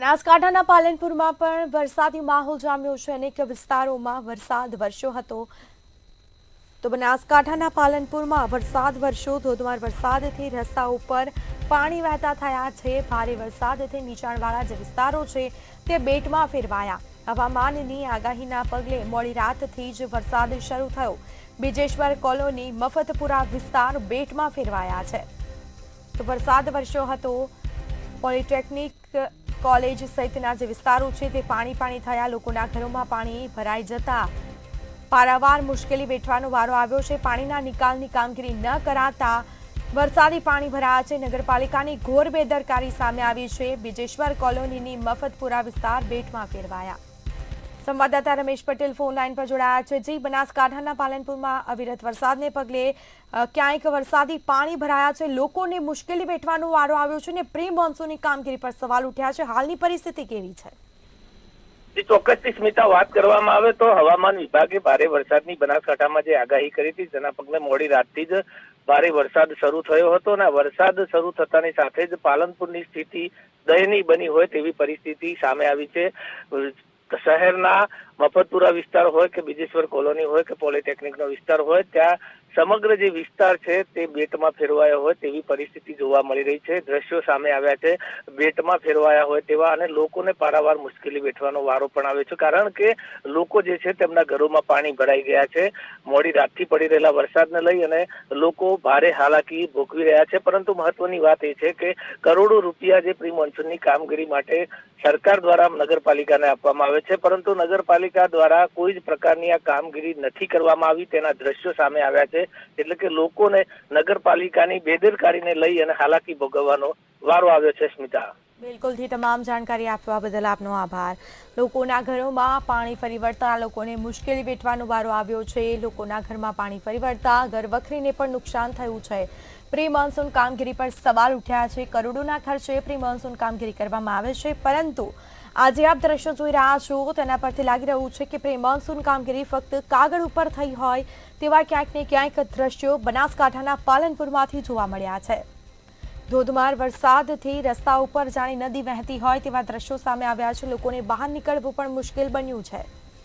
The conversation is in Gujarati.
બનાસકાંઠાના પાલનપુરમાં પણ વરસાદી માહોલ જામ્યો છે। અનેક વિસ્તારોમાં વરસાદ વરસ્યો હતો। તો બનાસકાંઠાના પાલનપુરમાં વરસાદ વરસ્યો। ધોધમાર વરસાદથી રસ્તા ઉપર પાણી વહેતા થયા છે। ભારે વરસાદથી નીચાણવાળા જે વિસ્તારો છે તે બેટમાં ફેરવાયા। હવામાનની આગાહીના પગલે મોડી રાતથી જ વરસાદ શરૂ થયો। બિજેશ્વર કોલોની મફતપુરા વિસ્તાર બેટમાં ફેરવાયા છે। તો વરસાદ વરસ્યો હતો। પોલિટેકનિક કોલેજ સહિતના જે વિસ્તારો છે તે પાણી થયા। લોકોના ઘરોમાં પાણી ભરાઈ જતા પારાવાર મુશ્કેલી વેઠવાનો વારો આવ્યો છે। પાણીના નિકાલની કામગીરી ન કરાતા વરસાદી પાણી ભરાયા છે। નગરપાલિકાની ઘોર બેદરકારી સામે આવી છે। બિજેશ્વર કોલોનીની મફતપુરા વિસ્તાર બેટમાં ફેરવાયા। સંવાદદાતા રમેશ પટેલ ફોન લાઈન પર જોડાયા છે। જી, બનાસકાંઠાના પાલનપુરમાં અવિરત વરસાદને પગલે ક્યાંક વરસાદી પાણી ભરાયા છે। લોકોને મુશ્કેલી વેઠવાનો વારો આવ્યો છે ને પ્રી મોન્સૂનની કામગીરી પર સવાલ ઉઠ્યા છે। હાલની પરિસ્થિતિ કેવી છે? ચોક્કસથી સ્મિતા, વાત કરવામાં આવે તો હવામાન વિભાગે ભારે વરસાદની બનાસકાંઠામાં જે આગાહી કરી હતી તેના પગલે મોડી રાતથી જ ભારે વરસાદ શરૂ થયો હતો અને વરસાદ શરૂ થતાની સાથે જ પાલનપુરની સ્થિતિ દયનીય બની હોય તેવી પરિસ્થિતિ સામે આવી છે। શહેરના મફતપુરા વિસ્તાર હોય કે બિજેશ્વર કોલોની હોય કે પોલિટેકનિકનો વિસ્તાર હોય, ત્યાં સમગ્ર જે વિસ્તાર છે તે બેટમાં ફેરવાયો હોય તેવી પરિસ્થિતિ જોવા મળી રહી છે। દ્રશ્યો સામે આવ્યા છે બેટમાં ફેરવાયા હોય તેવા, અને લોકોને પારાવાર મુશ્કેલી વેઠવાનો વારો પણ આવ્યો છે, કારણ કે લોકો જે છે તેમના ઘરોમાં પાણી ભરાઈ ગયા છે। મોડી રાતથી પડી રહેલા વરસાદને લઈ અને લોકો ભારે હાલાકી ભોગવી રહ્યા છે। પરંતુ મહત્વની વાત એ છે કે કરોડો રૂપિયા જે પ્રી મોન્સૂનની કામગીરી માટે સરકાર દ્વારા નગરપાલિકાને આપવામાં આવે છે, પરંતુ નગરપાલિકા દ્વારા કોઈ જ પ્રકારની આ કામગીરી નથી કરવામાં આવી તેના દ્રશ્યો સામે આવ્યા છે। એટલે કે લોકોને નગરપાલિકાની બેદરકારીને લઈ અને હાલાકી ભોગવવાનો વારો આવ્યો છે। સ્મિતા, બિલકુલથી તમામ જાણકારી આપવા બદલ આપનો આભાર। લોકોના ઘરોમાં પાણી ફરી વળતા લોકોને મુશ્કેલી વેઠવાનો વારો આવ્યો છે। લોકોના ઘરમાં પાણી ફરી વળતા ઘર વખરીને પણ નુકસાન થયું છે। પ્રી મોન્સૂન કામગીરી પર સવાલ ઉઠ્યા છે। કરોડોના ખર્ચે પ્રી મોન્સૂન કામગીરી કરવામાં આવે છે, પરંતુ આજે આપ દ્રશ્યો જોઈ રહ્યા છો તેના પરથી લાગી રહ્યું છે કે પ્રી મોન્સૂન કામગીરી ફક્ત કાગળ ઉપર થઈ હોય તેવા ક્યાંક ને ક્યાંક દ્રશ્યો બનાસકાંઠાના પાલનપુરમાંથી જોવા મળ્યા છે। ધોધમાર વરસાદથી રસ્તા ઉપર જાણે નદી વહેતી હોય તેવા દ્રશ્યો સામે આવ્યા છે। લોકોને બહાર નીકળવું પણ મુશ્કેલ બન્યું છે।